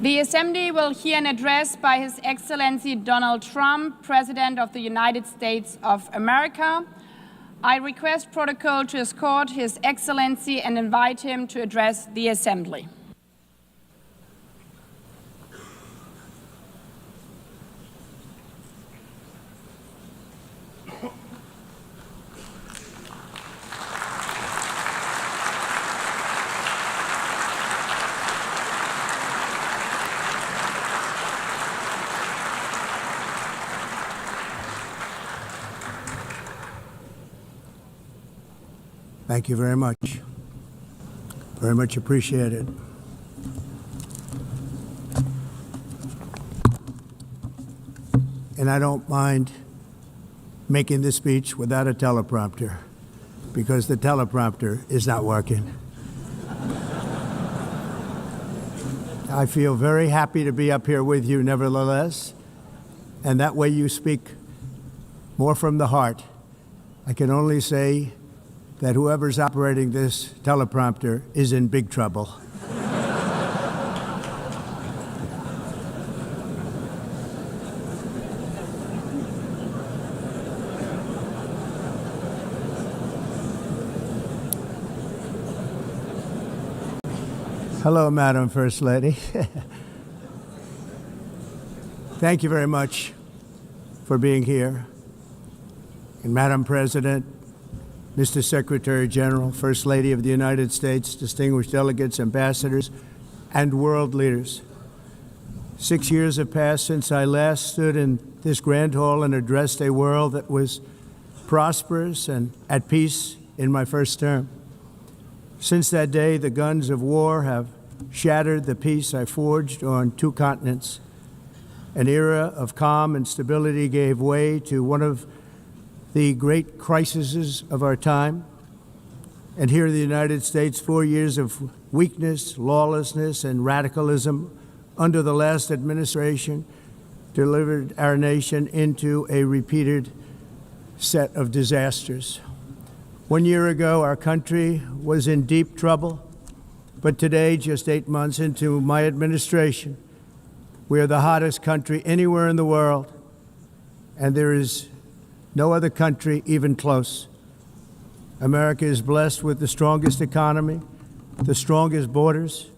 The Assembly will hear an address by His Excellency Donald Trump, President of the United States of America. I request protocol to escort His Excellency and invite him to address the Assembly. Thank you very much. Very much appreciated. And I don't mind making this speech without a teleprompter, because the teleprompter is not working. I feel very happy to be up here with you nevertheless, and that way you speak more from the heart. I can only say that whoever's operating this teleprompter is in big trouble. Hello, Madam First Lady. Thank you very much for being here. And Madam President, Mr. Secretary General, First Lady of the United States, distinguished delegates, ambassadors, and world leaders. 6 years have passed since I last stood in this grand hall and addressed a world that was prosperous and at peace in my first term. Since that day, the guns of war have shattered the peace I forged on 2 continents. An era of calm and stability gave way to one of the great crises of our time. And here in the United States, 4 years of weakness, lawlessness, and radicalism under the last administration delivered our nation into a repeated set of disasters. 1 year ago, our country was in deep trouble, but today, just 8 months into my administration, we are the hottest country anywhere in the world, and there is no other country even close. America is blessed with the strongest economy, the strongest borders,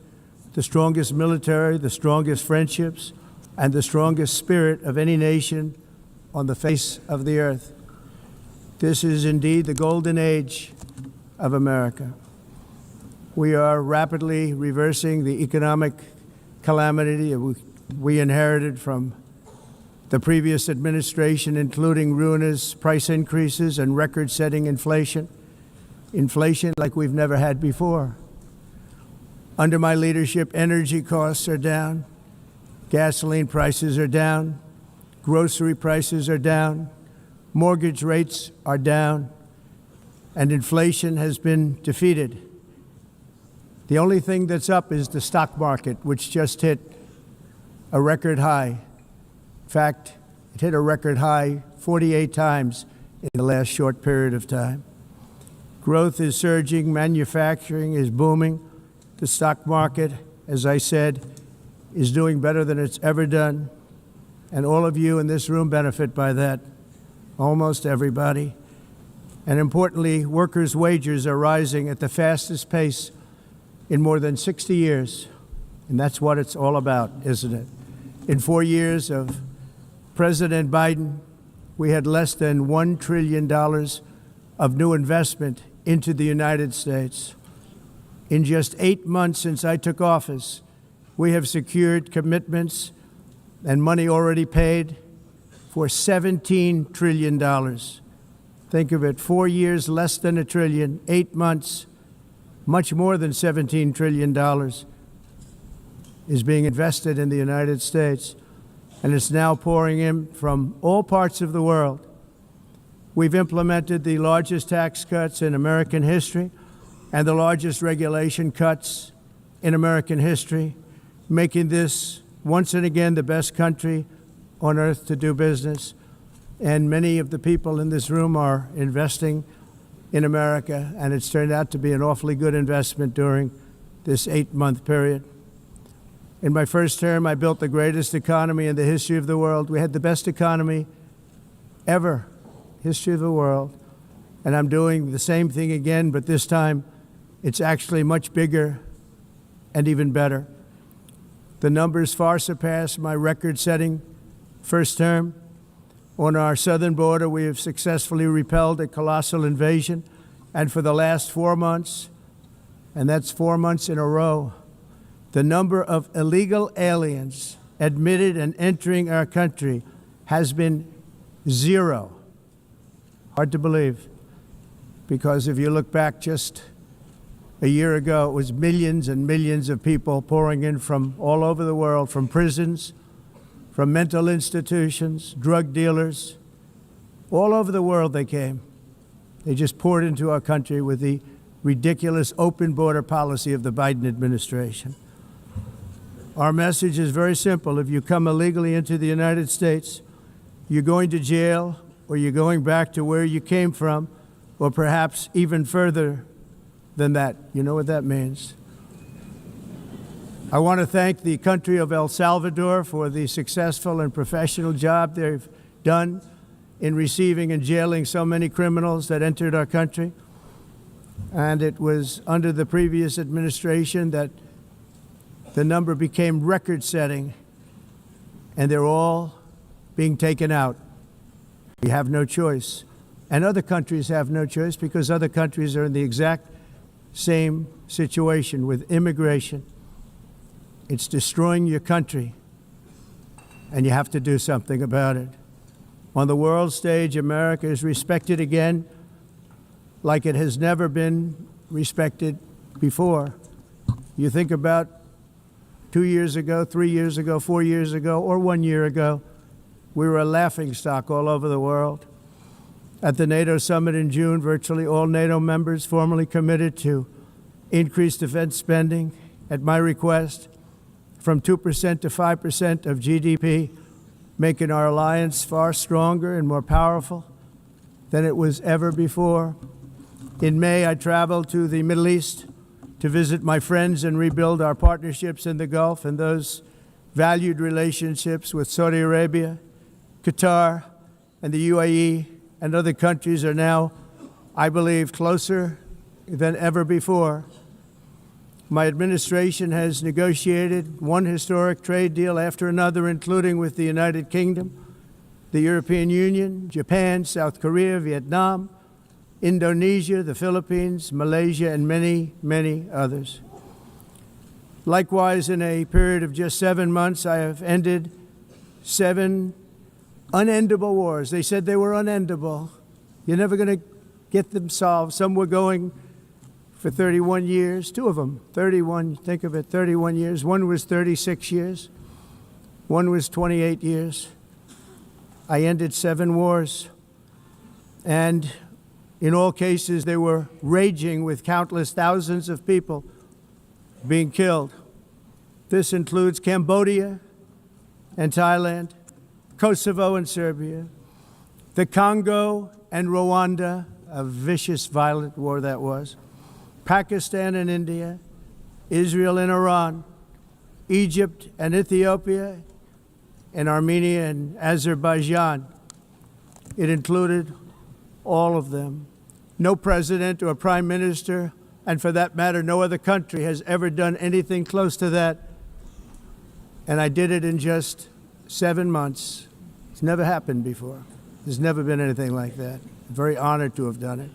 the strongest military, the strongest friendships, and the strongest spirit of any nation on the face of the earth. This is indeed the golden age of America. We are rapidly reversing the economic calamity we inherited from the previous administration, including ruinous price increases and record-setting inflation like we've never had before. Under my leadership, energy costs are down, gasoline prices are down, grocery prices are down, mortgage rates are down, and inflation has been defeated. The only thing that's up is the stock market, which just hit a record high. In fact, it hit a record high 48 times in the last short period of time. Growth is surging, manufacturing is booming. The stock market, as I said, is doing better than it's ever done. And all of you in this room benefit by that, almost everybody. And importantly, workers' wages are rising at the fastest pace in more than 60 years. And that's what it's all about, isn't it? In 4 years of President Biden, we had less than $1 trillion of new investment into the United States. In just 8 months since I took office, we have secured commitments and money already paid for $17 trillion. Think of it, 4 years, less than $1 trillion, 8 months, much more than $17 trillion is being invested in the United States. And it's now pouring in from all parts of the world. We've implemented the largest tax cuts in American history and the largest regulation cuts in American history, making this once and again the best country on earth to do business. And many of the people in this room are investing in America, and it's turned out to be an awfully good investment during this 8-month period. In my first term, I built the greatest economy in the history of the world. We had the best economy ever, history of the world. And I'm doing the same thing again, but this time it's actually much bigger and even better. The numbers far surpass my record-setting first term. On our southern border, we have successfully repelled a colossal invasion. And for the last 4 months, and that's 4 months in a row, the number of illegal aliens admitted and entering our country has been 0. Hard to believe, because if you look back just a year ago, it was millions and millions of people pouring in from all over the world, from prisons, from mental institutions, drug dealers. All over the world they came. They just poured into our country with the ridiculous open border policy of the Biden administration. Our message is very simple. If you come illegally into the United States, you're going to jail, or you're going back to where you came from, or perhaps even further than that. You know what that means. I want to thank the country of El Salvador for the successful and professional job they've done in receiving and jailing so many criminals that entered our country. And it was under the previous administration that the number became record-setting, and they're all being taken out. We have no choice. And other countries have no choice, because other countries are in the exact same situation with immigration. It's destroying your country, and you have to do something about it. On the world stage, America is respected again like it has never been respected before. You think about 2 years ago, 3 years ago, 4 years ago, or 1 year ago, we were a laughingstock all over the world. At the NATO summit in June, virtually all NATO members formally committed to increase defense spending, at my request, from 2% to 5% of GDP, making our alliance far stronger and more powerful than it was ever before. In May, I traveled to the Middle East to visit my friends and rebuild our partnerships in the Gulf and those valued relationships with Saudi Arabia, Qatar, and the UAE, and other countries are now, I believe, closer than ever before. My administration has negotiated one historic trade deal after another, including with the United Kingdom, the European Union, Japan, South Korea, Vietnam, Indonesia, the Philippines, Malaysia, and many, many others. Likewise, in a period of just 7 months, I have ended 7 unendable wars. They said they were unendable. You're never going to get them solved. Some were going for 31 years, 2 of them, 31, think of it, 31 years. One was 36 years. One was 28 years. I ended 7 wars. And in all cases, they were raging with countless thousands of people being killed. This includes Cambodia and Thailand, Kosovo and Serbia, the Congo and Rwanda, a vicious, violent war that was, Pakistan and India, Israel and Iran, Egypt and Ethiopia, and Armenia and Azerbaijan. It included all of them. No president or prime minister, and for that matter, no other country has ever done anything close to that. And I did it in just 7 months. It's never happened before. There's never been anything like that. I'm very honored to have done it.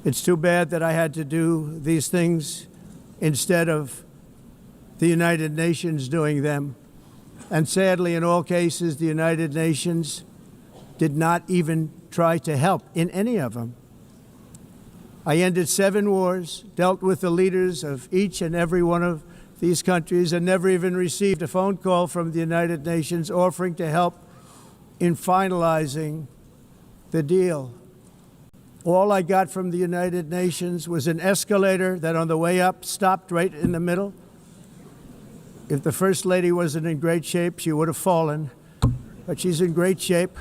It's too bad that I had to do these things instead of the United Nations doing them. And sadly, in all cases, the United Nations did not even try to help in any of them. I ended 7 wars, dealt with the leaders of each and every one of these countries, and never even received a phone call from the United Nations offering to help in finalizing the deal. All I got from the United Nations was an escalator that on the way up stopped right in the middle. If the First Lady wasn't in great shape, she would have fallen, but she's in great shape.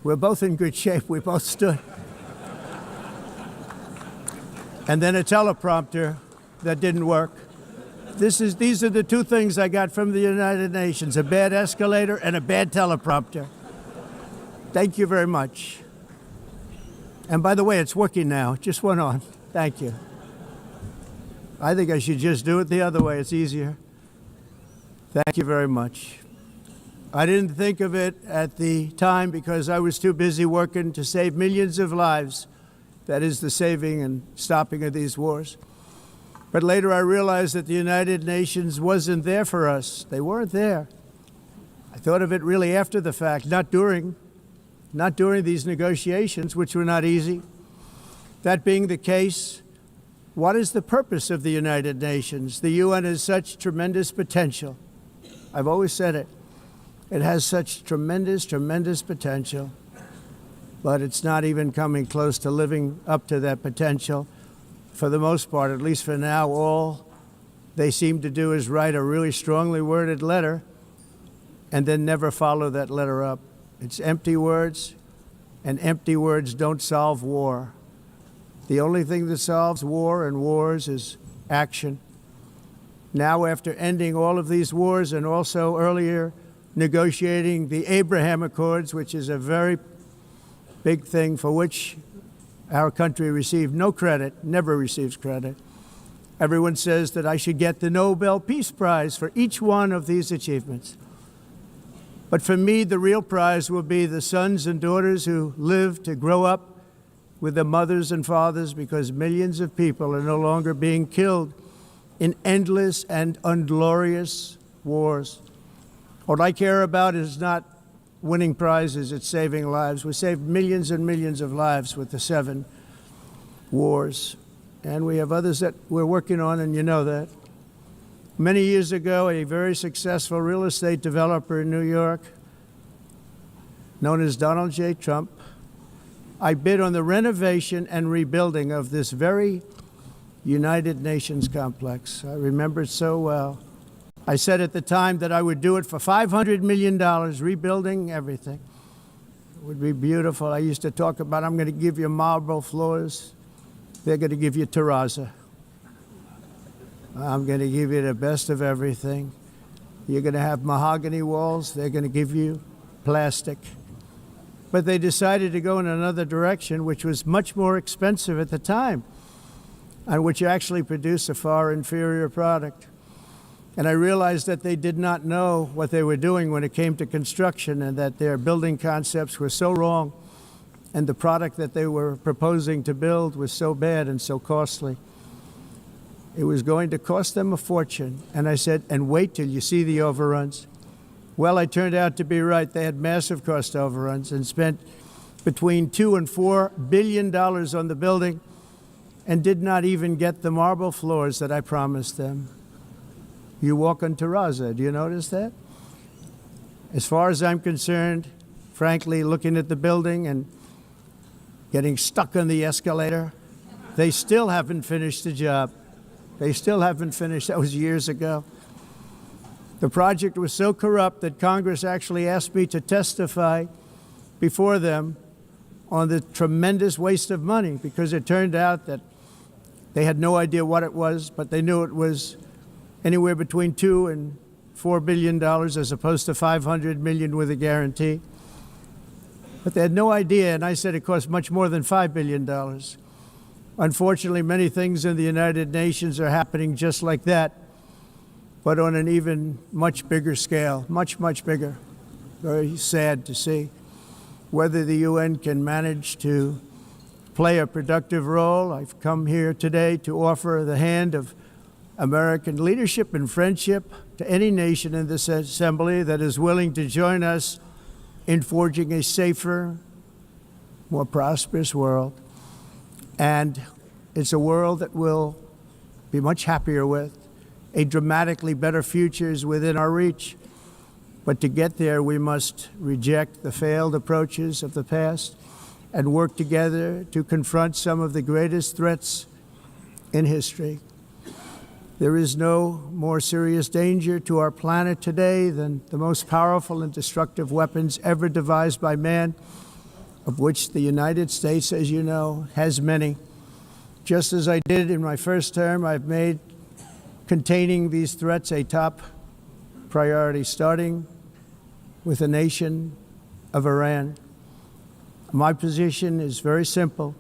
We're both in good shape. We both stood. And then a teleprompter that didn't work. These are the two things I got from the United Nations, a bad escalator and a bad teleprompter. Thank you very much. And by the way, it's working now. It just went on. Thank you. I think I should just do it the other way. It's easier. Thank you very much. I didn't think of it at the time because I was too busy working to save millions of lives. That is the saving and stopping of these wars. But later I realized that the United Nations wasn't there for us. They weren't there. I thought of it really after the fact, not during these negotiations, which were not easy. That being the case, what is the purpose of the United Nations? The UN has such tremendous potential. I've always said it. It has such tremendous, tremendous potential, but it's not even coming close to living up to that potential. For the most part, at least for now, all they seem to do is write a really strongly worded letter and then never follow that letter up. It's empty words, and empty words don't solve war. The only thing that solves war and wars is action. Now, after ending all of these wars and also earlier negotiating the Abraham Accords, which is a very big thing for which our country received no credit, never receives credit. Everyone says that I should get the Nobel Peace Prize for each one of these achievements. But for me, the real prize will be the sons and daughters who live to grow up with the mothers and fathers, because millions of people are no longer being killed in endless and unglorious wars. What I care about is not winning prizes, it's saving lives. We saved millions and millions of lives with the 7 wars. And we have others that we're working on, and you know that. Many years ago, a very successful real estate developer in New York, known as Donald J. Trump, I bid on the renovation and rebuilding of this very United Nations complex. I remember it so well. I said at the time that I would do it for $500 million, rebuilding everything. It would be beautiful. I used to talk about, I'm going to give you marble floors. They're going to give you terrazzo. I'm going to give you the best of everything. You're going to have mahogany walls. They're going to give you plastic. But they decided to go in another direction, which was much more expensive at the time, and which actually produced a far inferior product. And I realized that they did not know what they were doing when it came to construction, and that their building concepts were so wrong, and the product that they were proposing to build was so bad and so costly. It was going to cost them a fortune. And I said, and wait till you see the overruns. Well, I turned out to be right. They had massive cost overruns and spent between $2 and $4 billion on the building and did not even get the marble floors that I promised them. You walk on terrazzo. Do you notice that? As far as I'm concerned, frankly, looking at the building and getting stuck on the escalator, they still haven't finished the job. They still haven't finished. That was years ago. The project was so corrupt that Congress actually asked me to testify before them on the tremendous waste of money, because it turned out that they had no idea what it was, but they knew it was anywhere between $2 and $4 billion as opposed to $500 million with a guarantee. But they had no idea, and I said it cost much more than $5 billion. Unfortunately, many things in the United Nations are happening just like that, but on an even much bigger scale, much, much bigger. Very sad to see. Whether the UN can manage to play a productive role, I've come here today to offer the hand of American leadership and friendship to any nation in this assembly that is willing to join us in forging a safer, more prosperous world. And it's a world that we'll be much happier with. A dramatically better future is within our reach. But to get there, we must reject the failed approaches of the past and work together to confront some of the greatest threats in history. There is no more serious danger to our planet today than the most powerful and destructive weapons ever devised by man, of which the United States, as you know, has many. Just as I did in my first term, I've made containing these threats a top priority, starting with the nation of Iran. My position is very simple.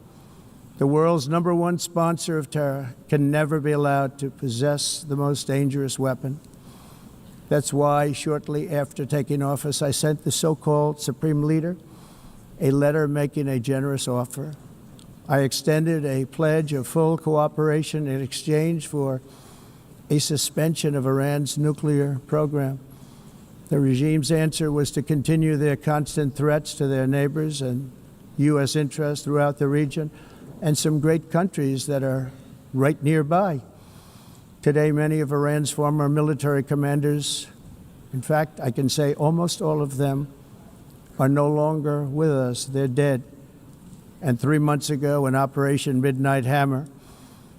The world's #1 sponsor of terror can never be allowed to possess the most dangerous weapon. That's why, shortly after taking office, I sent the so-called Supreme Leader a letter making a generous offer. I extended a pledge of full cooperation in exchange for a suspension of Iran's nuclear program. The regime's answer was to continue their constant threats to their neighbors and U.S. interests throughout the region, and some great countries that are right nearby. Today, many of Iran's former military commanders, in fact, I can say almost all of them, are no longer with us. They're dead. And 3 months ago, in Operation Midnight Hammer,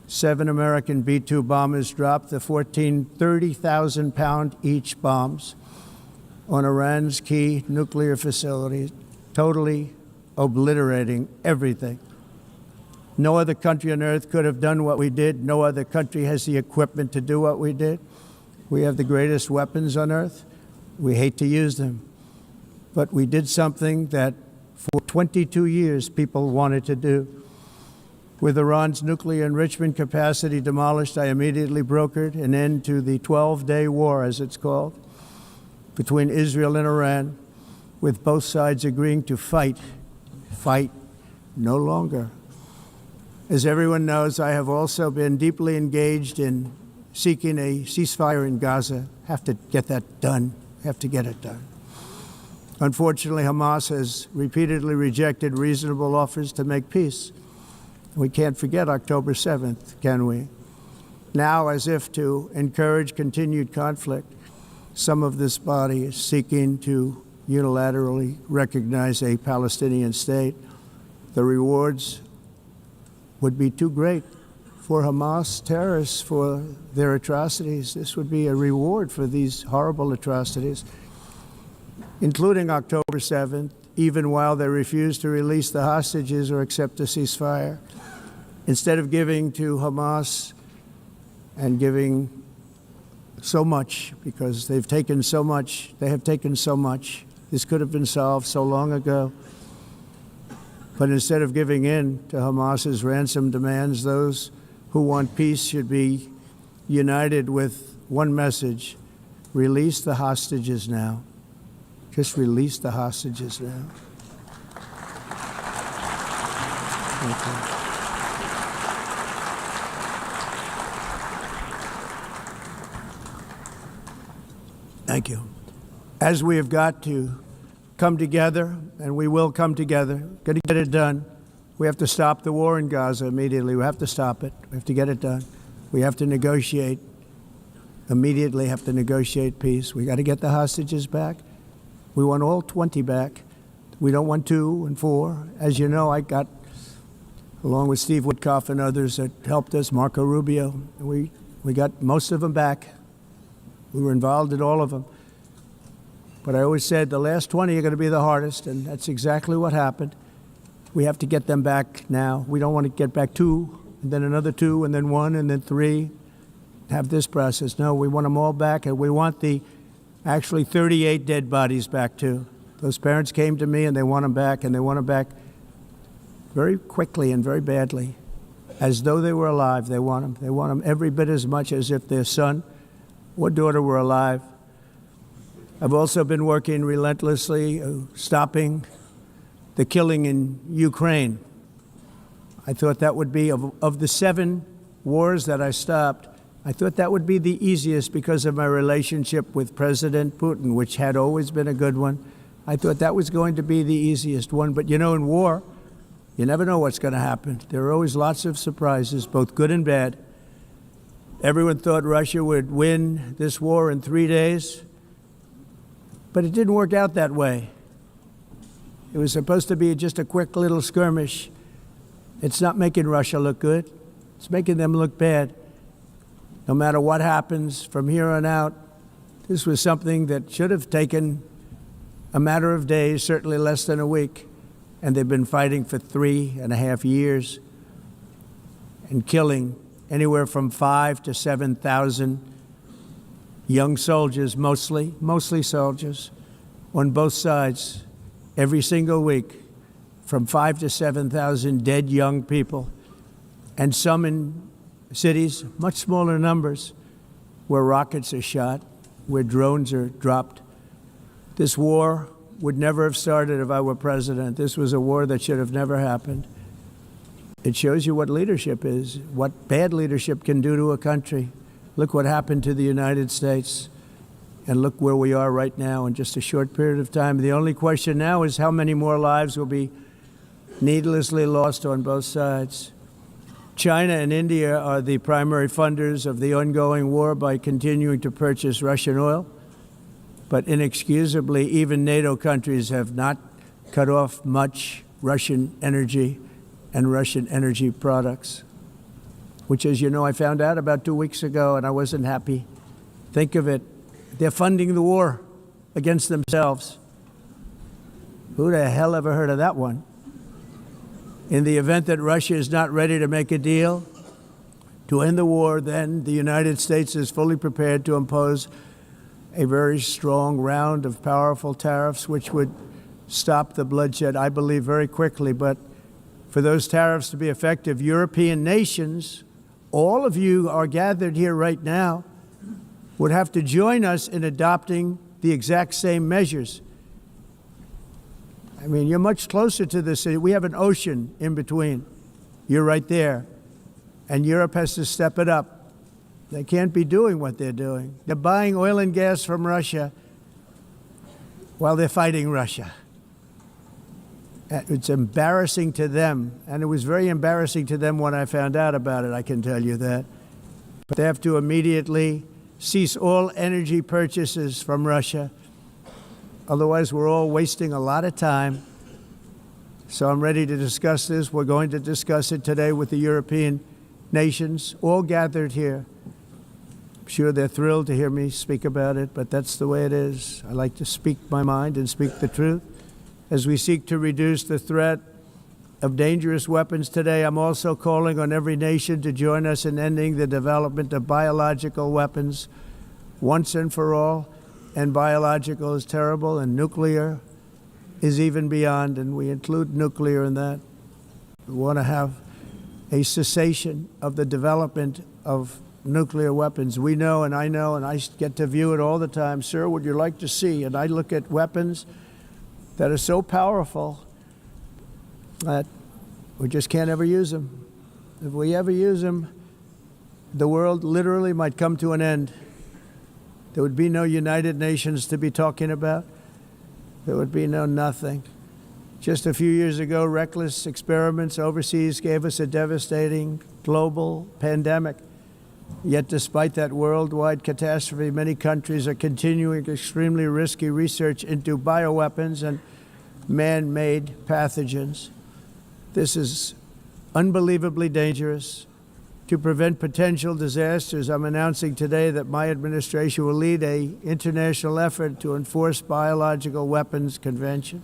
7 American B-2 bombers dropped the 14 30,000-pound each bombs on Iran's key nuclear facilities, totally obliterating everything. No other country on earth could have done what we did. No other country has the equipment to do what we did. We have the greatest weapons on earth. We hate to use them. But we did something that for 22 years people wanted to do. With Iran's nuclear enrichment capacity demolished, I immediately brokered an end to the 12-day war, as it's called, between Israel and Iran, with both sides agreeing to fight no longer. As everyone knows, I have also been deeply engaged in seeking a ceasefire in Gaza. Have to get that done. Have to get it done. Unfortunately, Hamas has repeatedly rejected reasonable offers to make peace. We can't forget October 7th, can we? Now, as if to encourage continued conflict, some of this body is seeking to unilaterally recognize a Palestinian state. The rewards would be too great for Hamas terrorists for their atrocities. This would be a reward for these horrible atrocities, including October 7th, even while they refuse to release the hostages or accept a ceasefire. Instead of giving to Hamas and giving so much, because they've taken so much, they have taken so much. This could have been solved so long ago. But instead of giving in to Hamas's ransom demands, those who want peace should be united with one message: release the hostages now. Just release the hostages now. Thank you. Thank you. As we have got to come together, and we will come together, got to get it done. We have to stop the war in Gaza immediately. We have to stop it. We have to get it done. We have to negotiate, immediately have to negotiate peace. We got to get the hostages back. We want all 20 back. We don't want 2 and 4. As you know, I got, along with Steve Witkoff and others that helped us, Marco Rubio, we got most of them back. We were involved in all of them. But I always said the last 20 are going to be the hardest, and that's exactly what happened. We have to get them back now. We don't want to get back 2, and then another 2, and then 1, and then 3. Have this process. No, we want them all back, and we want the actually 38 dead bodies back too. Those parents came to me, and they want them back, and they want them back very quickly and very badly, as though they were alive. They want them. They want them every bit as much as if their son or daughter were alive. I've also been working relentlessly, stopping the killing in Ukraine. I thought that would be, of the 7 wars that I stopped, I thought that would be the easiest because of my relationship with President Putin, which had always been a good one. I thought that was going to be the easiest one. But you know, in war, you never know what's going to happen. There are always lots of surprises, both good and bad. Everyone thought Russia would win this war in 3 days, but it didn't work out that way. It was supposed to be just a quick little skirmish. It's not making Russia look good. It's making them look bad. No matter what happens from here on out, this was something that should have taken a matter of days, certainly less than a week. And they've been fighting for 3.5 years and killing anywhere from 5,000 to 7,000 young soldiers, mostly soldiers, on both sides, every single week, from 5,000 to 7,000 dead young people, and some in cities, much smaller numbers, where rockets are shot, where drones are dropped. This war would never have started if I were president. This was a war that should have never happened. It shows you what leadership is, what bad leadership can do to a country. Look what happened to the United States, and look where we are right now in just a short period of time. The only question now is how many more lives will be needlessly lost on both sides. China and India are the primary funders of the ongoing war by continuing to purchase Russian oil. But inexcusably, even NATO countries have not cut off much Russian energy and Russian energy products, which, as you know, I found out about 2 weeks ago, and I wasn't happy. Think of it. They're funding the war against themselves. Who the hell ever heard of that one? In the event that Russia is not ready to make a deal to end the war, then the United States is fully prepared to impose a very strong round of powerful tariffs, which would stop the bloodshed, I believe, very quickly. But for those tariffs to be effective, European nations, all of you are gathered here right now, would have to join us in adopting the exact same measures. I mean, you're much closer to this. We have an ocean in between. You're right there. And Europe has to step it up. They can't be doing what they're doing. They're buying oil and gas from Russia while they're fighting Russia. It's embarrassing to them, and it was very embarrassing to them when I found out about it, I can tell you that. But they have to immediately cease all energy purchases from Russia. Otherwise, we're all wasting a lot of time. So I'm ready to discuss this. We're going to discuss it today with the European nations, all gathered here. I'm sure they're thrilled to hear me speak about it, but that's the way it is. I like to speak my mind and speak the truth. As we seek to reduce the threat of dangerous weapons today, I'm also calling on every nation to join us in ending the development of biological weapons once and for all. And biological is terrible, and nuclear is even beyond, and we include nuclear in that. We want to have a cessation of the development of nuclear weapons. We know, and I get to view it all the time. Sir, would you like to see? And I look at weapons that are so powerful that we just can't ever use them. If we ever use them, the world literally might come to an end. There would be no United Nations to be talking about. There would be no nothing. Just a few years ago, reckless experiments overseas gave us a devastating global pandemic. Yet despite that worldwide catastrophe, many countries are continuing extremely risky research into bioweapons and man-made pathogens. This is unbelievably dangerous. To prevent potential disasters, I'm announcing today that my administration will lead an international effort to enforce biological weapons convention,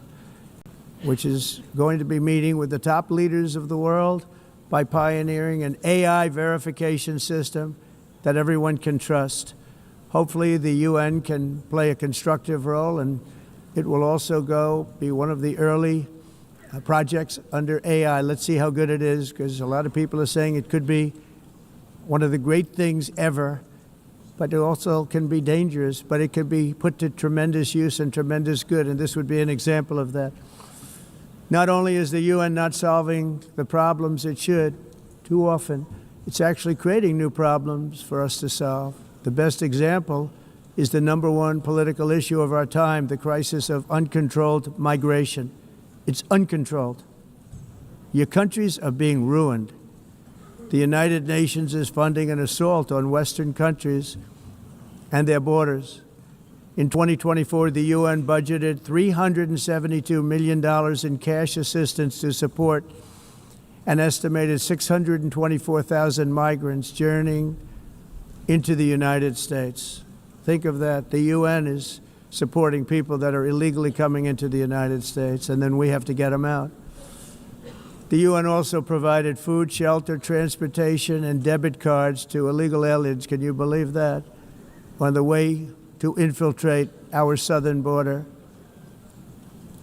which is going to be meeting with the top leaders of the world by pioneering an AI verification system that everyone can trust. Hopefully the UN can play a constructive role, and it will also be one of the early projects under AI. Let's see how good it is, because a lot of people are saying it could be one of the great things ever, but it also can be dangerous, but it can be put to tremendous use and tremendous good, and this would be an example of that. Not only is the UN not solving the problems it should, too often, it's actually creating new problems for us to solve. The best example is the #1 political issue of our time, the crisis of uncontrolled migration. It's uncontrolled. Your countries are being ruined. The United Nations is funding an assault on Western countries and their borders. In 2024, the UN budgeted $372 million in cash assistance to support an estimated 624,000 migrants journeying into the United States. Think of that. The UN is supporting people that are illegally coming into the United States, and then we have to get them out. The UN also provided food, shelter, transportation, and debit cards to illegal aliens. Can you believe that? On the way to infiltrate our southern border.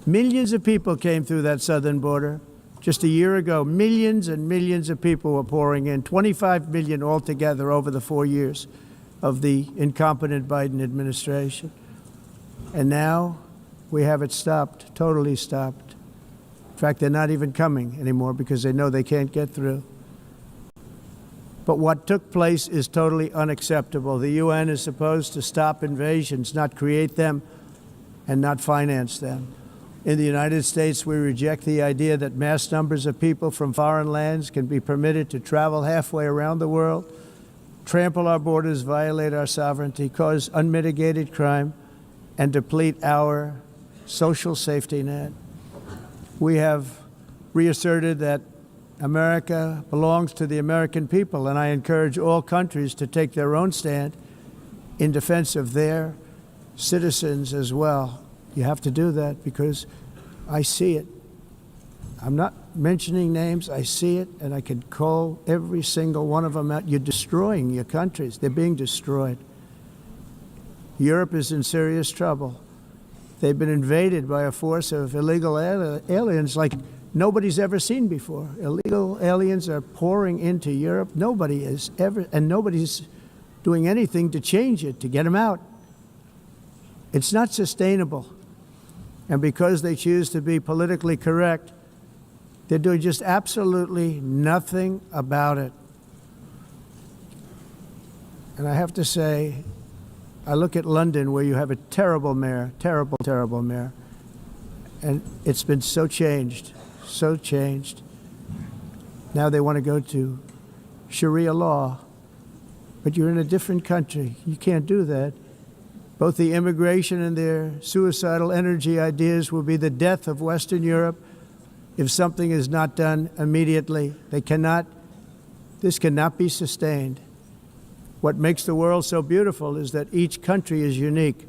Millions of people came through that southern border. Just a year ago, millions and millions of people were pouring in, 25 million altogether over the 4 years of the incompetent Biden administration. And now we have it stopped, totally stopped. In fact, they're not even coming anymore because they know they can't get through. But what took place is totally unacceptable. The UN is supposed to stop invasions, not create them and not finance them. In the United States, we reject the idea that mass numbers of people from foreign lands can be permitted to travel halfway around the world, trample our borders, violate our sovereignty, cause unmitigated crime, and deplete our social safety net. We have reasserted that America belongs to the American people, and I encourage all countries to take their own stand in defense of their citizens as well. You have to do that because I see it. I'm not mentioning names. I see it, and I can call every single one of them out. You're destroying your countries. They're being destroyed. Europe is in serious trouble. They've been invaded by a force of illegal aliens like nobody's ever seen before. Illegal aliens are pouring into Europe. Nobody is ever, and nobody's doing anything to change it, to get them out. It's not sustainable. And because they choose to be politically correct, they're doing just absolutely nothing about it. And I have to say, I look at London, where you have a terrible mayor, terrible, terrible mayor, and it's been so changed, so changed. Now they want to go to Sharia law, but you're in a different country. You can't do that. Both the immigration and their suicidal energy ideas will be the death of Western Europe if something is not done immediately. This cannot be sustained. What makes the world so beautiful is that each country is unique.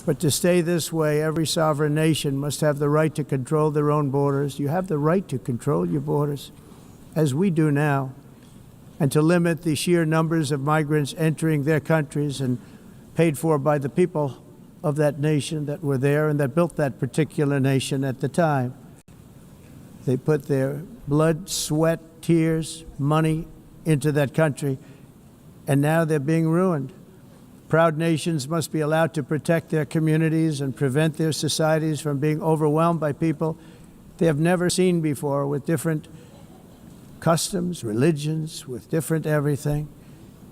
But to stay this way, every sovereign nation must have the right to control their own borders. You have the right to control your borders, as we do now, and to limit the sheer numbers of migrants entering their countries and paid for by the people of that nation that were there and that built that particular nation at the time. They put their blood, sweat, tears, money into that country, and now they're being ruined. Proud nations must be allowed to protect their communities and prevent their societies from being overwhelmed by people they have never seen before, with different customs, religions, with different everything.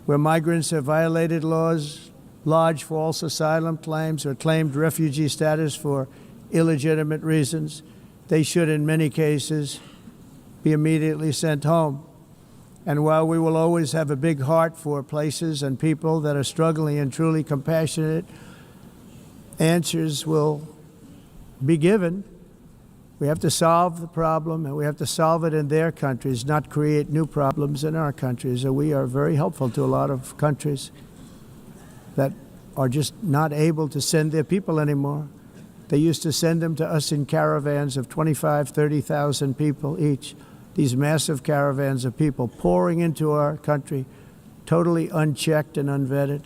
Where migrants have violated laws, lodged false asylum claims, or claimed refugee status for illegitimate reasons, they should, in many cases, be immediately sent home. And while we will always have a big heart for places and people that are struggling and truly compassionate, answers will be given. We have to solve the problem, and we have to solve it in their countries, not create new problems in our countries. And we are very helpful to a lot of countries that are just not able to send their people anymore. They used to send them to us in caravans of 25,000, 30,000 people each. These massive caravans of people pouring into our country, totally unchecked and unvetted.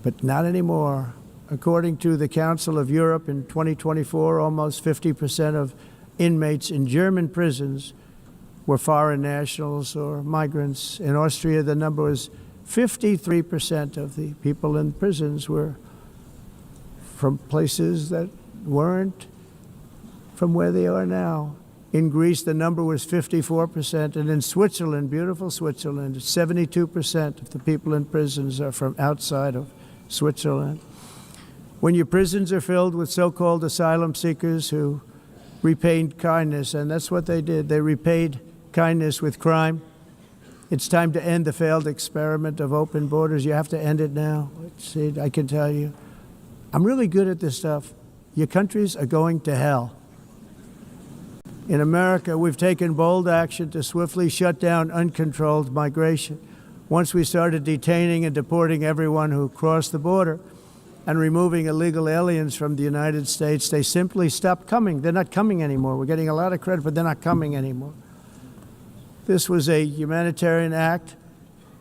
But not anymore. According to the Council of Europe, in 2024, almost 50% of inmates in German prisons were foreign nationals or migrants. In Austria, the number was 53% of the people in prisons were from places that weren't from where they are now. In Greece, the number was 54%, and in Switzerland, beautiful Switzerland, 72% of the people in prisons are from outside of Switzerland. When your prisons are filled with so-called asylum seekers who repaid kindness, and that's what they did, they repaid kindness with crime. It's time to end the failed experiment of open borders. You have to end it now. See, I can tell you, I'm really good at this stuff. Your countries are going to hell. In America, we've taken bold action to swiftly shut down uncontrolled migration. Once we started detaining and deporting everyone who crossed the border, and removing illegal aliens from the United States, they simply stopped coming. They're not coming anymore. We're getting a lot of credit, but they're not coming anymore. This was a humanitarian act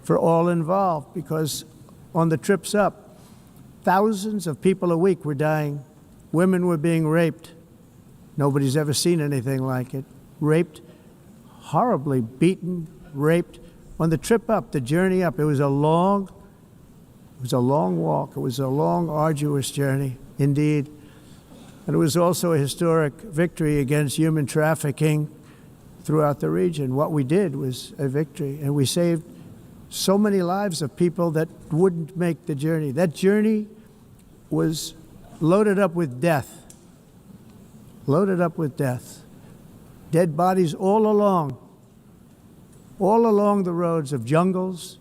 for all involved, because on the trips up, thousands of people a week were dying. Women were being raped. Nobody's ever seen anything like it. Raped, horribly beaten, raped. On the trip up, the journey up, it was a long walk. It was a long, arduous journey, indeed. And it was also a historic victory against human trafficking throughout the region. What we did was a victory, and we saved so many lives of people that wouldn't make the journey. That journey was loaded up with death. Loaded up with death. Dead bodies all along the roads of jungles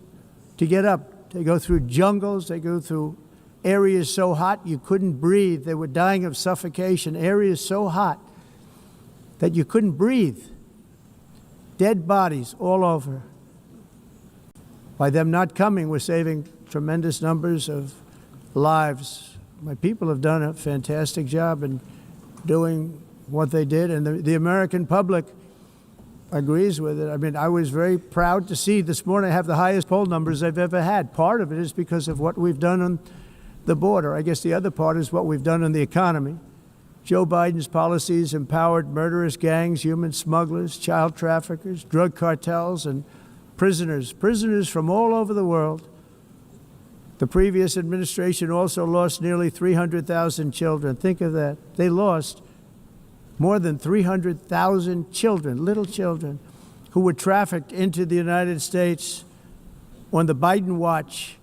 to get up. They go through jungles, they go through areas so hot you couldn't breathe. They were dying of suffocation, areas so hot that you couldn't breathe. Dead bodies all over. By them not coming, we're saving tremendous numbers of lives. My people have done a fantastic job in doing what they did, and the American public agrees with it. I mean, I was very proud to see this morning I have the highest poll numbers I've ever had. Part of it is because of what we've done on the border. I guess the other part is what we've done on the economy. Joe Biden's policies empowered murderous gangs, human smugglers, child traffickers, drug cartels, and prisoners from all over the world. The previous administration also lost nearly 300,000 children. Think of that. They lost more than 300,000 children, little children, who were trafficked into the United States on the Biden watch,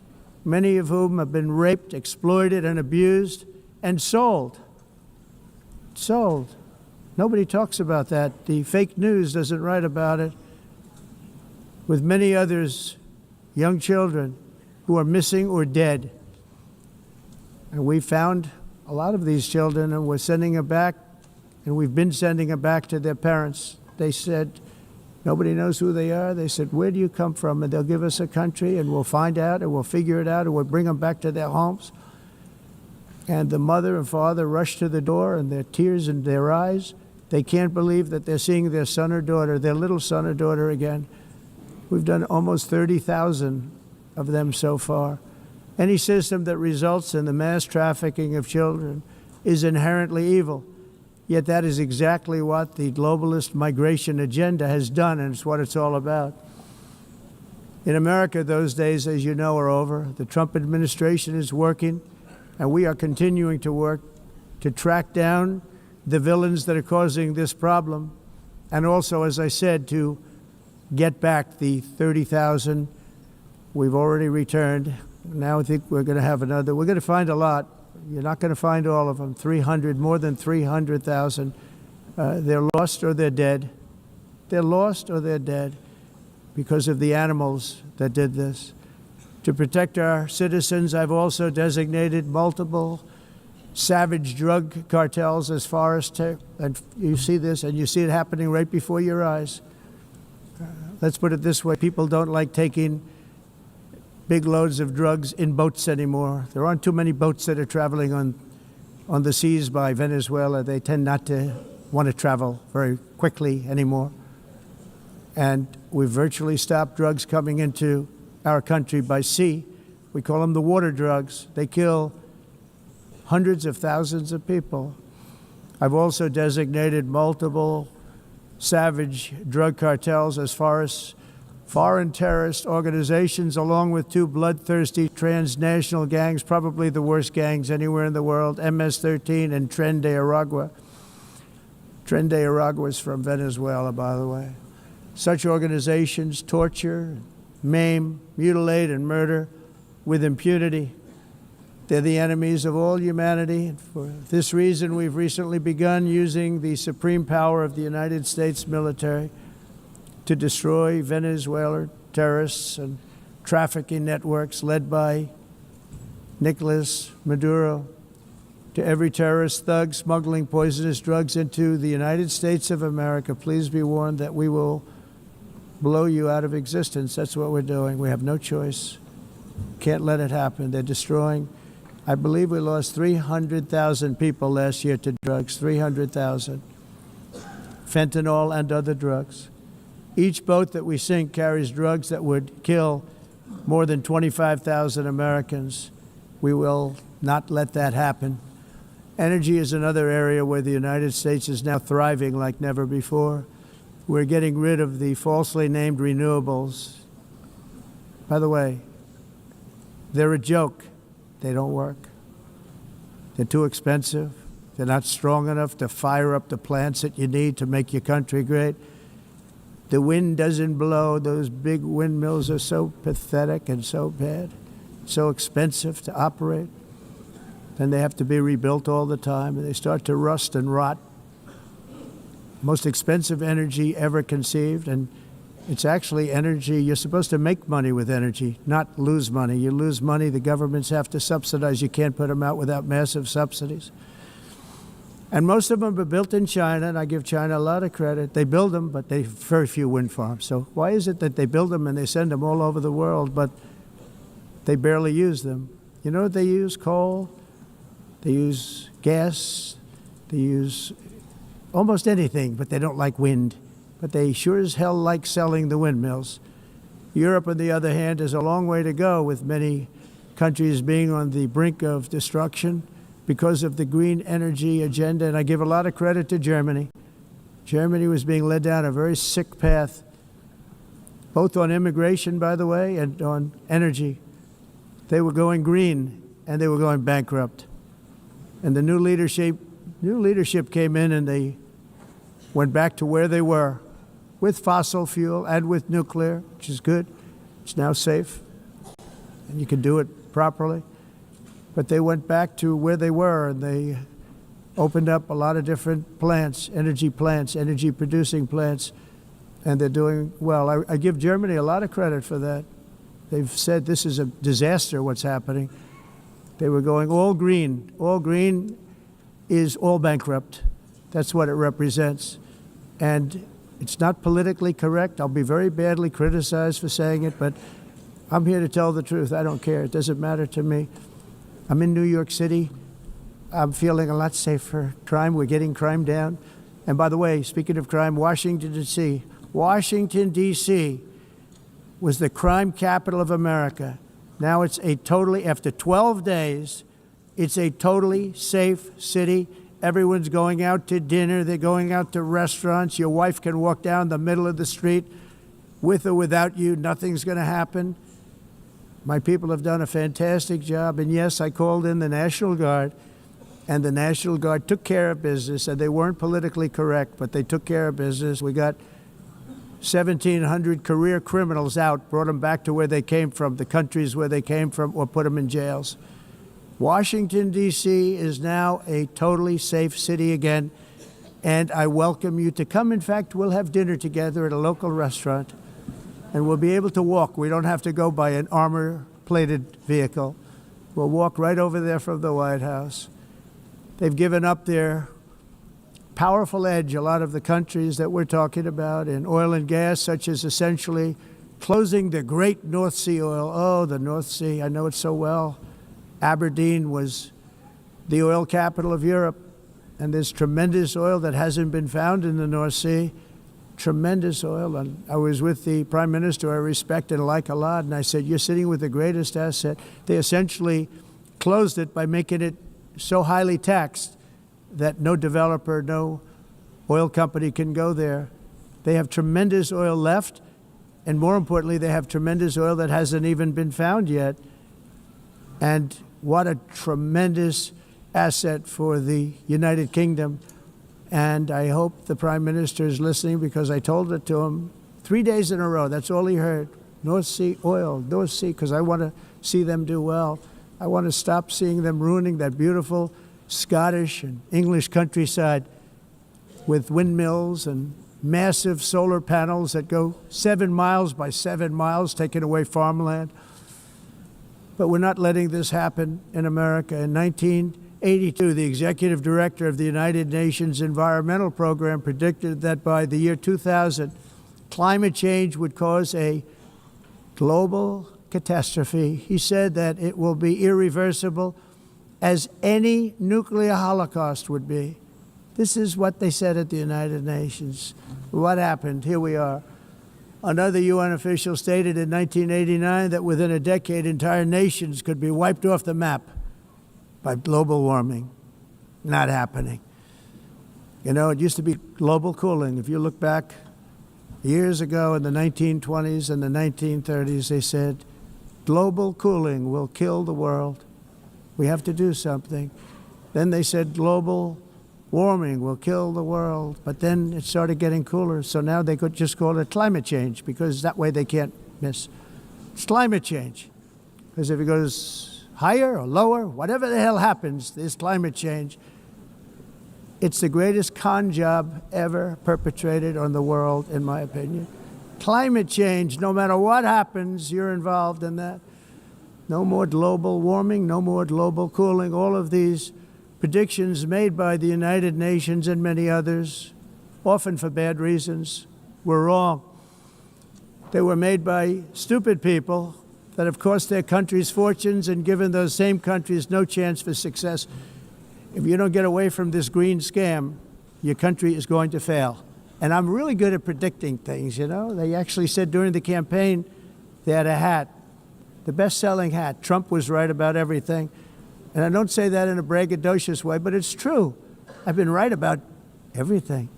many of whom have been raped, exploited, and abused, and sold. Sold. Nobody talks about that. The fake news doesn't write about it. With many others, young children who are missing or dead. And we found a lot of these children, and we're sending them back, and we've been sending them back to their parents. They said, nobody knows who they are. They said, where do you come from? And they'll give us a country, and we'll find out, and we'll figure it out, and we'll bring them back to their homes. And the mother and father rush to the door, and their tears in their eyes. They can't believe that they're seeing their son or daughter, their little son or daughter again. We've done almost 30,000 of them so far. Any system that results in the mass trafficking of children is inherently evil. Yet that is exactly what the globalist migration agenda has done, and it's what it's all about. In America, those days, as you know, are over. The Trump administration is working, and we are continuing to work to track down the villains that are causing this problem, and also, as I said, to get back the 30,000 we've already returned. Now I think we're going to have another. We're going to find a lot. You're not going to find all of them. 300, more than 300,000. They're lost or they're dead. They're lost or they're dead because of the animals that did this. To protect our citizens, I've also designated multiple savage drug cartels as far as and you see this, and you see it happening right before your eyes. Let's put it this way. People don't like taking big loads of drugs in boats anymore. There aren't too many boats that are traveling on the seas by Venezuela. They tend not to want to travel very quickly anymore. And we've virtually stopped drugs coming into our country by sea. We call them the water drugs. They kill hundreds of thousands of people. I've also designated multiple savage drug cartels as far as foreign terrorist organizations, along with two bloodthirsty transnational gangs, probably the worst gangs anywhere in the world, MS-13 and Tren de Aragua. Tren de Aragua is from Venezuela, by the way. Such organizations torture, maim, mutilate, and murder with impunity. They're the enemies of all humanity. And for this reason, we've recently begun using the supreme power of the United States military to destroy Venezuelan terrorists and trafficking networks led by Nicolas Maduro. To every terrorist thug smuggling poisonous drugs into the United States of America, please be warned that we will blow you out of existence. That's what we're doing. We have no choice. Can't let it happen. They're destroying I believe we lost 300,000 people last year to drugs, 300,000. Fentanyl and other drugs. Each boat that we sink carries drugs that would kill more than 25,000 Americans. We will not let that happen. Energy is another area where the United States is now thriving like never before. We're getting rid of the falsely named renewables. By the way, they're a joke. They don't work. They're too expensive. They're not strong enough to fire up the plants that you need to make your country great. The wind doesn't blow. Those big windmills are so pathetic and so bad, so expensive to operate. Then they have to be rebuilt all the time, and they start to rust and rot. Most expensive energy ever conceived, and it's actually energy. You're supposed to make money with energy, not lose money. You lose money, the governments have to subsidize. You can't put them out without massive subsidies. And most of them are built in China, and I give China a lot of credit. They build them, but they have very few wind farms. So why is it that they build them and they send them all over the world, but they barely use them? You know what they use? Coal. They use gas. They use almost anything, but they don't like wind. But they sure as hell like selling the windmills. Europe, on the other hand, has a long way to go, with many countries being on the brink of destruction because of the green energy agenda. And I give a lot of credit to Germany. Germany was being led down a very sick path, both on immigration, by the way, and on energy. They were going green, and they were going bankrupt. And the new leadership came in, and they went back to where they were, with fossil fuel and with nuclear, which is good. It's now safe, and you can do it properly. But they went back to where they were, and they opened up a lot of different plants, energy-producing plants, and they're doing well. I give Germany a lot of credit for that. They've said this is a disaster, what's happening. They were going all green. All green is all bankrupt. That's what it represents. And it's not politically correct. I'll be very badly criticized for saying it, but I'm here to tell the truth. I don't care. It doesn't matter to me. I'm in New York City. I'm feeling a lot safer. Crime, we're getting crime down. And by the way, speaking of crime, Washington, D.C. Washington, D.C. was the crime capital of America. Now it's after 12 days, it's a totally safe city. Everyone's going out to dinner. They're going out to restaurants. Your wife can walk down the middle of the street with or without you. Nothing's going to happen. My people have done a fantastic job. And yes, I called in the National Guard, and the National Guard took care of business, and they weren't politically correct, but they took care of business. We got 1,700 career criminals out, brought them back to where they came from, the countries where they came from, or put them in jails. Washington, D.C. is now a totally safe city again, and I welcome you to come. In fact, we'll have dinner together at a local restaurant, and we'll be able to walk. We don't have to go by an armor-plated vehicle. We'll walk right over there from the White House. They've given up their powerful edge, a lot of the countries that we're talking about, in oil and gas, such as essentially closing the great North Sea oil. Oh, the North Sea, I know it so well. Aberdeen was the oil capital of Europe, and there's tremendous oil that hasn't been found in the North Sea. Tremendous oil. And I was with the Prime Minister I respect and like a lot, and I said, you're sitting with the greatest asset. They essentially closed it by making it so highly taxed that no developer, no oil company can go there. They have tremendous oil left, and more importantly, they have tremendous oil that hasn't even been found yet. And what a tremendous asset for the United Kingdom. And I hope the Prime Minister is listening, because I told it to him 3 days in a row. That's all he heard. North Sea oil, North Sea, because I want to see them do well. I want to stop seeing them ruining that beautiful Scottish and English countryside with windmills and massive solar panels that go 7 miles by 7 miles, taking away farmland. But we're not letting this happen in America. In 1982, the executive director of the United Nations Environmental Program predicted that by the year 2000, climate change would cause a global catastrophe. He said that it will be irreversible, as any nuclear holocaust would be. This is what they said at the United Nations. What happened? Here we are. Another UN official stated in 1989 that within a decade, entire nations could be wiped off the map by global warming. Not happening. You know, it used to be global cooling. If you look back years ago in the 1920s and the 1930s, they said, global cooling will kill the world. We have to do something. Then they said global warming will kill the world. But then it started getting cooler, so now they could just call it climate change, because that way they can't miss. It's climate change. Because if it goes higher or lower, whatever the hell happens, there's climate change. It's the greatest con job ever perpetrated on the world, in my opinion. Climate change, no matter what happens, you're involved in that. No more global warming, no more global cooling. All of these predictions made by the United Nations and many others, often for bad reasons, were wrong. They were made by stupid people that have cost their countries fortunes and given those same countries no chance for success. If you don't get away from this green scam, your country is going to fail. And I'm really good at predicting things, you know. They actually said during the campaign they had a hat, the best-selling hat. Trump was right about everything. And I don't say that in a braggadocious way, but it's true. I've been right about everything.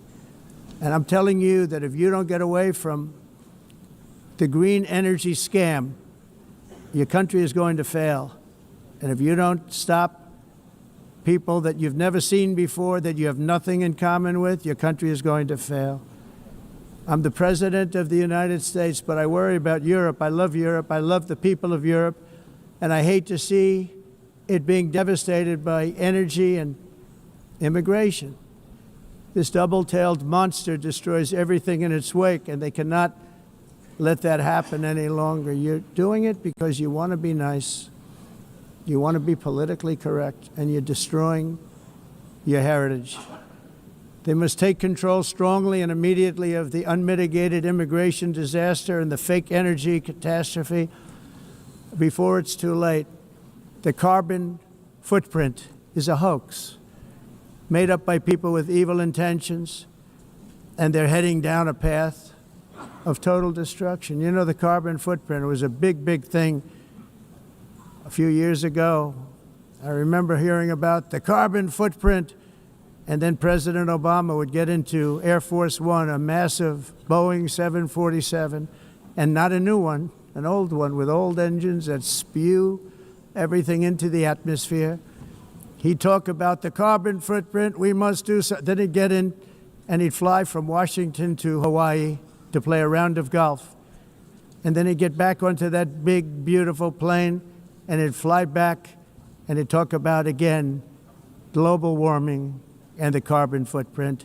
And I'm telling you that if you don't get away from the green energy scam, your country is going to fail. And if you don't stop people that you've never seen before, that you have nothing in common with, your country is going to fail. I'm the President of the United States, but I worry about Europe. I love Europe. I love the people of Europe. And I hate to see it being devastated by energy and immigration. This double-tailed monster destroys everything in its wake, and they cannot let that happen any longer. You're doing it because you want to be nice. You want to be politically correct, and you're destroying your heritage. They must take control strongly and immediately of the unmitigated immigration disaster and the fake energy catastrophe before it's too late. The carbon footprint is a hoax made up by people with evil intentions, and they're heading down a path of total destruction. You know, the carbon footprint was a big, big thing a few years ago. I remember hearing about the carbon footprint, and then President Obama would get into Air Force One, a massive Boeing 747, and not a new one, an old one with old engines that spew everything into the atmosphere. He'd talk about the carbon footprint, we must do so. Then he'd get in and he'd fly from Washington to Hawaii to play a round of golf. And then he'd get back onto that big, beautiful plane and he'd fly back and he'd talk about, again, global warming and the carbon footprint.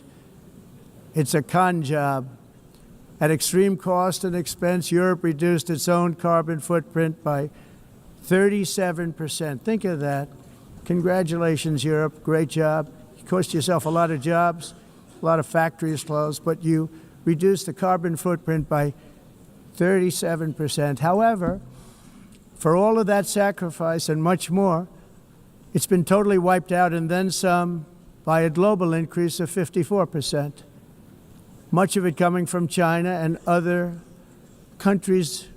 It's a con job. At extreme cost and expense, Europe reduced its own carbon footprint by 37%. Think of that. Congratulations, Europe. Great job. You cost yourself a lot of jobs, a lot of factories closed, but you reduced the carbon footprint by 37%. However, for all of that sacrifice and much more, it's been totally wiped out and then some by a global increase of 54%. Much of it coming from China and other countries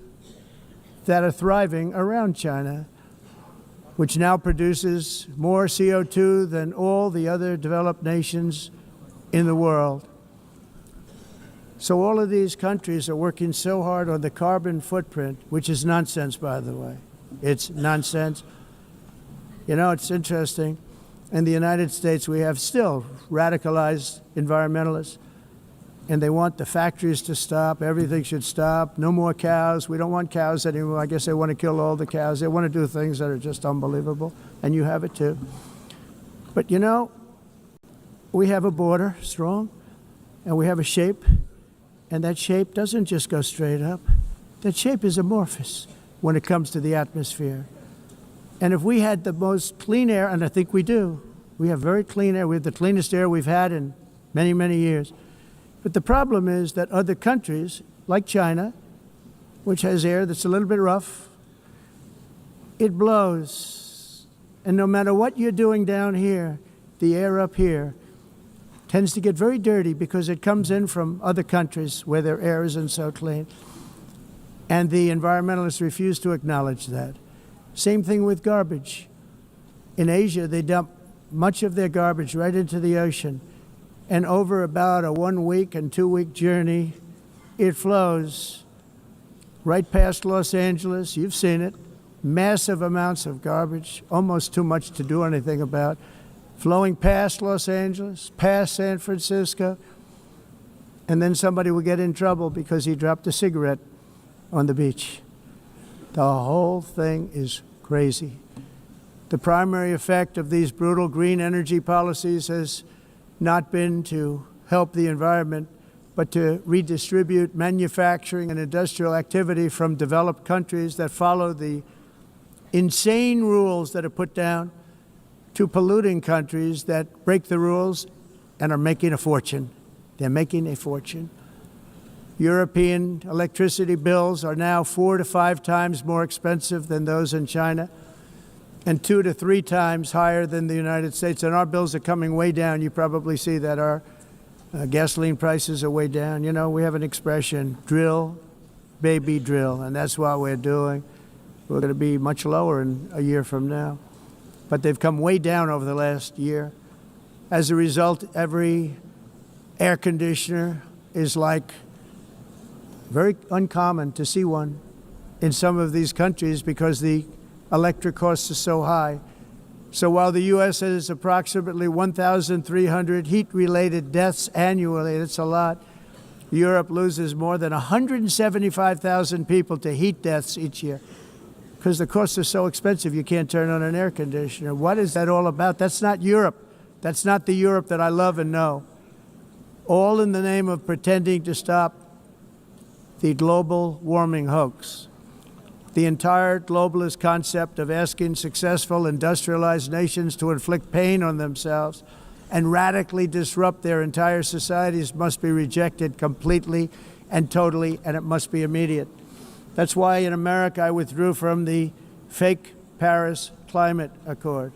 that are thriving around China, which now produces more CO2 than all the other developed nations in the world. So all of these countries are working so hard on the carbon footprint, which is nonsense, by the way. It's nonsense. You know, it's interesting. In the United States, we have still radicalized environmentalists, and they want the factories to stop. Everything should stop. No more cows. We don't want cows anymore. I guess they want to kill all the cows. They want to do things that are just unbelievable, and you have it too. But you know, we have a border, strong, and we have a shape, and that shape doesn't just go straight up. That shape is amorphous when it comes to the atmosphere. And if we had the most clean air, and I think we do, we have very clean air. We have the cleanest air we've had in many, many years. But the problem is that other countries, like China, which has air that's a little bit rough, it blows And no matter what you're doing down here, the air up here tends to get very dirty because it comes in from other countries where their air isn't so clean. And the environmentalists refuse to acknowledge that. Same thing with garbage. In Asia, they dump much of their garbage right into the ocean. And over about a 1 week and 2 week journey, it flows right past Los Angeles. You've seen it. Massive amounts of garbage, almost too much to do anything about, flowing past Los Angeles, past San Francisco, and then somebody will get in trouble because he dropped a cigarette on the beach. The whole thing is crazy. The primary effect of these brutal green energy policies has not been to help the environment, but to redistribute manufacturing and industrial activity from developed countries that follow the insane rules that are put down to polluting countries that break the rules and are making a fortune. They're making a fortune. European electricity bills are now 4 to 5 times more expensive than those in China and 2 to 3 times higher than the United States. And our bills are coming way down. You probably see that our gasoline prices are way down. You know, we have an expression, drill, baby, drill, and that's what we're doing. We're going to be much lower in a year from now. But they've come way down over the last year. As a result, every air conditioner is like very uncommon to see one in some of these countries because the electric costs are so high. So while the U.S. has approximately 1,300 heat-related deaths annually, that's a lot, Europe loses more than 175,000 people to heat deaths each year because the costs are so expensive you can't turn on an air conditioner. What is that all about? That's not Europe. That's not the Europe that I love and know. All in the name of pretending to stop the global warming hoax. The entire globalist concept of asking successful industrialized nations to inflict pain on themselves and radically disrupt their entire societies must be rejected completely and totally, and it must be immediate. That's why in America I withdrew from the fake Paris Climate Accord,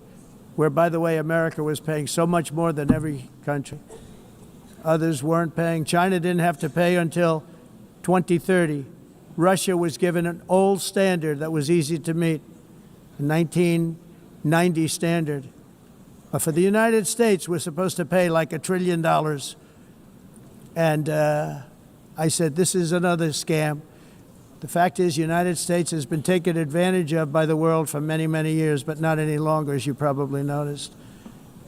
where, by the way, America was paying so much more than every country. Others weren't paying. China didn't have to pay until 2030. Russia was given an old standard that was easy to meet, a 1990 standard. But for the United States, we're supposed to pay like $1 trillion. And I said, this is another scam. The fact is, the United States has been taken advantage of by the world for many, many years, but not any longer, as you probably noticed.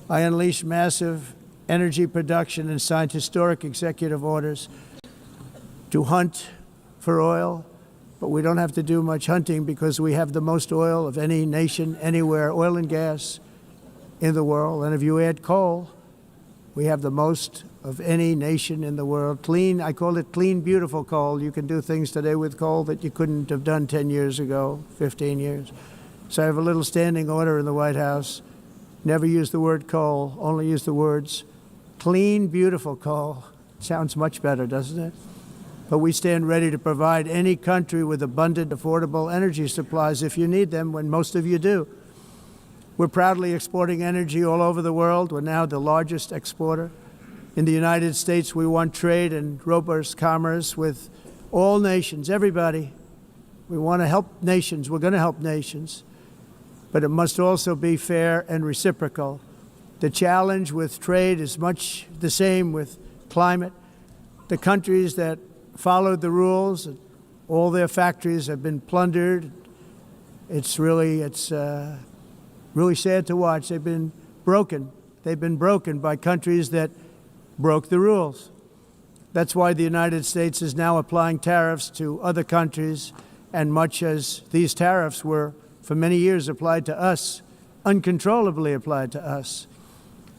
I unleashed massive energy production and signed historic executive orders to hunt for oil, but we don't have to do much hunting because we have the most oil of any nation anywhere, oil and gas in the world. And if you add coal, we have the most of any nation in the world. Clean, I call it clean, beautiful coal. You can do things today with coal that you couldn't have done 10 years ago, 15 years. So I have a little standing order in the White House. Never use the word coal, only use the words clean, beautiful coal. Sounds much better, doesn't it? But we stand ready to provide any country with abundant, affordable energy supplies if you need them, when most of you do. We're proudly exporting energy all over the world. We're now the largest exporter. In the United States, we want trade and robust commerce with all nations, everybody. We want to help nations. We're going to help nations. But it must also be fair and reciprocal. The challenge with trade is much the same with climate. The countries that followed the rules, all their factories have been plundered. It's really sad to watch. They've been broken. They've been broken by countries that broke the rules. That's why the United States is now applying tariffs to other countries, and much as these tariffs were for many years applied to us, uncontrollably applied to us.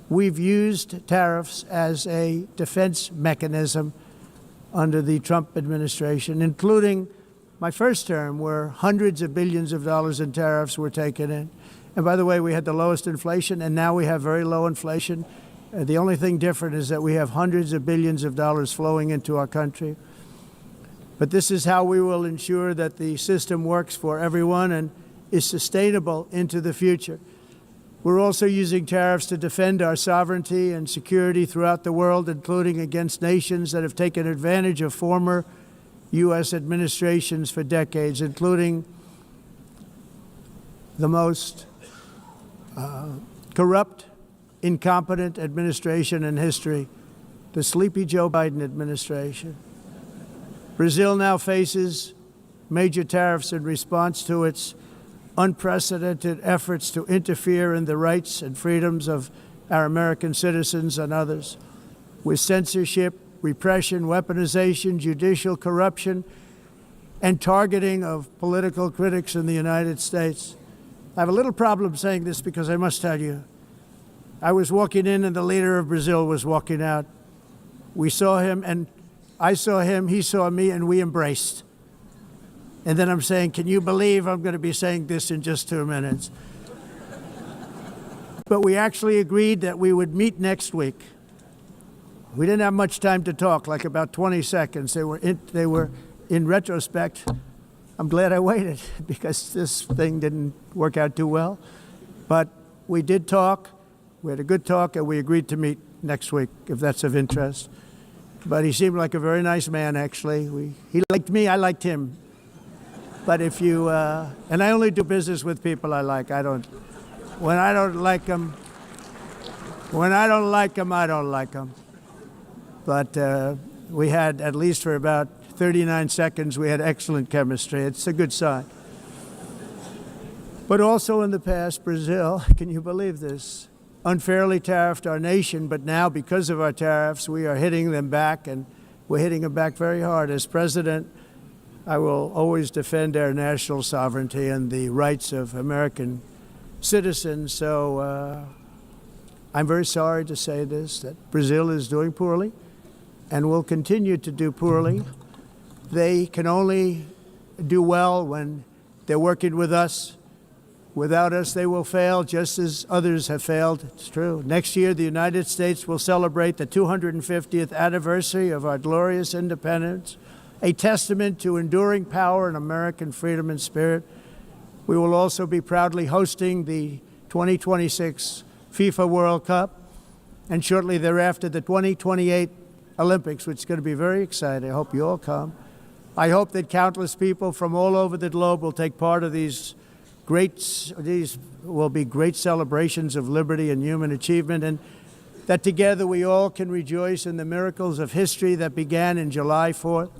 We've used tariffs as a defense mechanism under the Trump administration, including my first term, where hundreds of billions of dollars in tariffs were taken in. And by the way, we had the lowest inflation, and now we have very low inflation. The only thing different is that we have hundreds of billions of dollars flowing into our country. But this is how we will ensure that the system works for everyone and is sustainable into the future. We're also using tariffs to defend our sovereignty and security throughout the world, including against nations that have taken advantage of former U.S. administrations for decades, including the most corrupt, incompetent administration in history, the sleepy Joe Biden administration. Brazil now faces major tariffs in response to its unprecedented efforts to interfere in the rights and freedoms of our American citizens and others, with censorship, repression, weaponization, judicial corruption, and targeting of political critics in the United States. I have a little problem saying this because I must tell you, I was walking in and the leader of Brazil was walking out. We saw him and I saw him, he saw me, and we embraced. And then I'm saying, can you believe I'm going to be saying this in just 2 minutes? But we actually agreed that we would meet next week. We didn't have much time to talk, like about 20 seconds. They were in retrospect, I'm glad I waited because this thing didn't work out too well. But we did talk. We had a good talk, and we agreed to meet next week, if that's of interest. But he seemed like a very nice man, actually. He liked me, I liked him. But if you, and I only do business with people I like. When I don't like them, I don't like them. But we had, at least for about 39 seconds, we had excellent chemistry. It's a good sign. But also in the past, Brazil, can you believe this, unfairly tariffed our nation, but now because of our tariffs, we are hitting them back, and we're hitting them back very hard. As president, I will always defend our national sovereignty and the rights of American citizens. So I'm very sorry to say this, that Brazil is doing poorly and will continue to do poorly. They can only do well when they're working with us. Without us, they will fail, just as others have failed. It's true. Next year, the United States will celebrate the 250th anniversary of our glorious independence, a testament to enduring power and American freedom and spirit. We will also be proudly hosting the 2026 FIFA World Cup, and shortly thereafter, the 2028 Olympics, which is going to be very exciting. I hope you all come. I hope that countless people from all over the globe will take part of these will be great celebrations of liberty and human achievement, and that together we all can rejoice in the miracles of history that began in July 4th,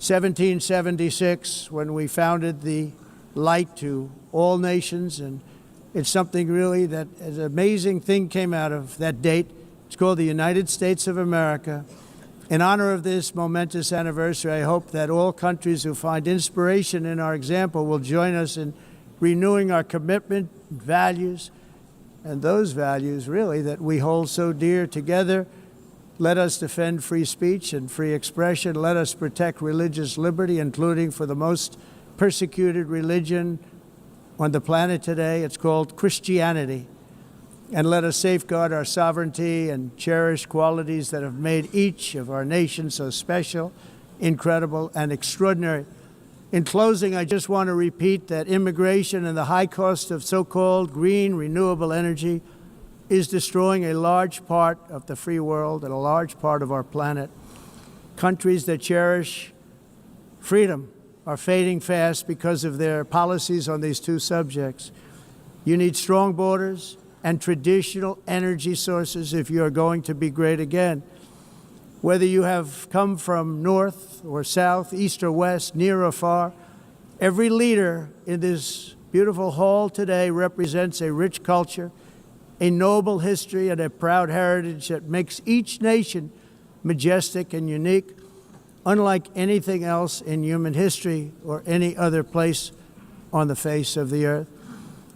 1776, when we founded the light to all nations. And it's something really that an amazing thing came out of that date. It's called the United States of America. In honor of this momentous anniversary, I hope that all countries who find inspiration in our example will join us in renewing our commitment, values, and those values really that we hold so dear together. Let us defend free speech and free expression. Let us protect religious liberty, including for the most persecuted religion on the planet today. It's called Christianity. And let us safeguard our sovereignty and cherish qualities that have made each of our nations so special, incredible, and extraordinary. In closing, I just want to repeat that immigration and the high cost of so-called green renewable energy is destroying a large part of the free world and a large part of our planet. Countries that cherish freedom are fading fast because of their policies on these two subjects. You need strong borders and traditional energy sources if you are going to be great again. Whether you have come from north or south, east or west, near or far, every leader in this beautiful hall today represents a rich culture, a noble history, and a proud heritage that makes each nation majestic and unique, unlike anything else in human history or any other place on the face of the earth.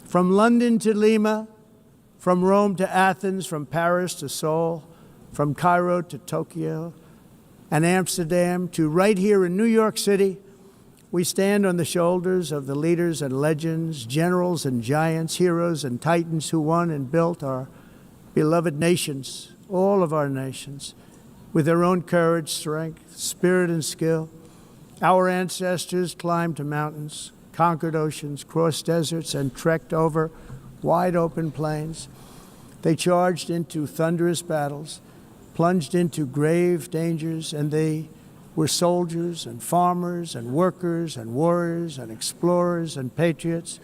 From London to Lima, from Rome to Athens, from Paris to Seoul, from Cairo to Tokyo and Amsterdam to right here in New York City, we stand on the shoulders of the leaders and legends, generals and giants, heroes and titans who won and built our beloved nations, all of our nations, with their own courage, strength, spirit, and skill. Our ancestors climbed mountains, conquered oceans, crossed deserts, and trekked over wide open plains. They charged into thunderous battles, plunged into grave dangers, and they were soldiers and farmers and workers and warriors and explorers and patriots.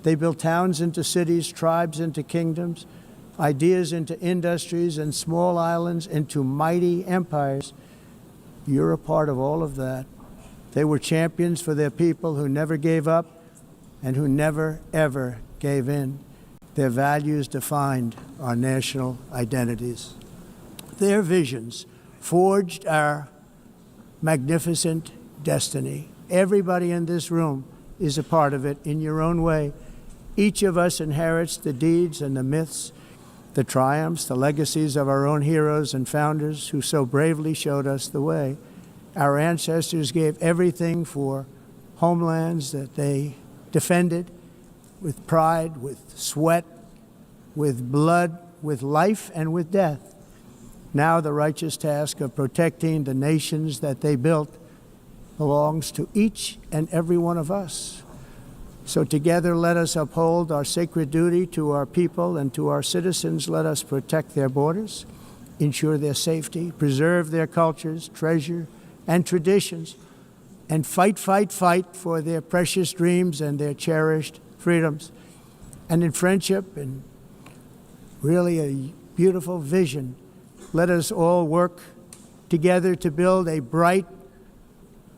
They built towns into cities, tribes into kingdoms, ideas into industries, and small islands into mighty empires. You're a part of all of that. They were champions for their people who never gave up and who never, ever gave in. Their values defined our national identities. Their visions forged our magnificent destiny. Everybody in this room is a part of it in your own way. Each of us inherits the deeds and the myths, the triumphs, the legacies of our own heroes and founders who so bravely showed us the way. Our ancestors gave everything for homelands that they defended with pride, with sweat, with blood, with life, and with death. Now the righteous task of protecting the nations that they built belongs to each and every one of us. So together let us uphold our sacred duty to our people and to our citizens. Let us protect their borders, ensure their safety, preserve their cultures, treasure, and traditions, and fight, fight, fight for their precious dreams and their cherished freedoms. And in friendship and really a beautiful vision, let us all work together to build a bright,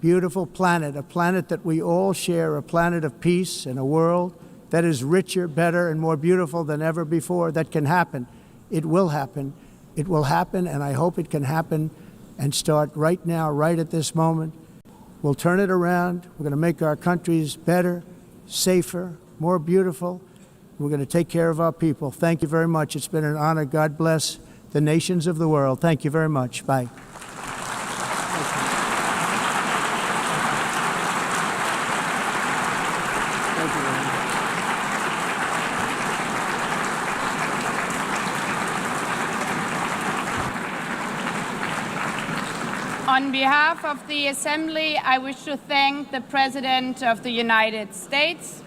beautiful planet, a planet that we all share, a planet of peace and a world that is richer, better, and more beautiful than ever before. That can happen. It will happen. It will happen, and I hope it can happen and start right now, right at this moment. We'll turn it around. We're going to make our countries better, safer, more beautiful. We're going to take care of our people. Thank you very much. It's been an honor. God bless the nations of the world. Thank you very much. Bye. On behalf of the Assembly, I wish to thank the President of the United States,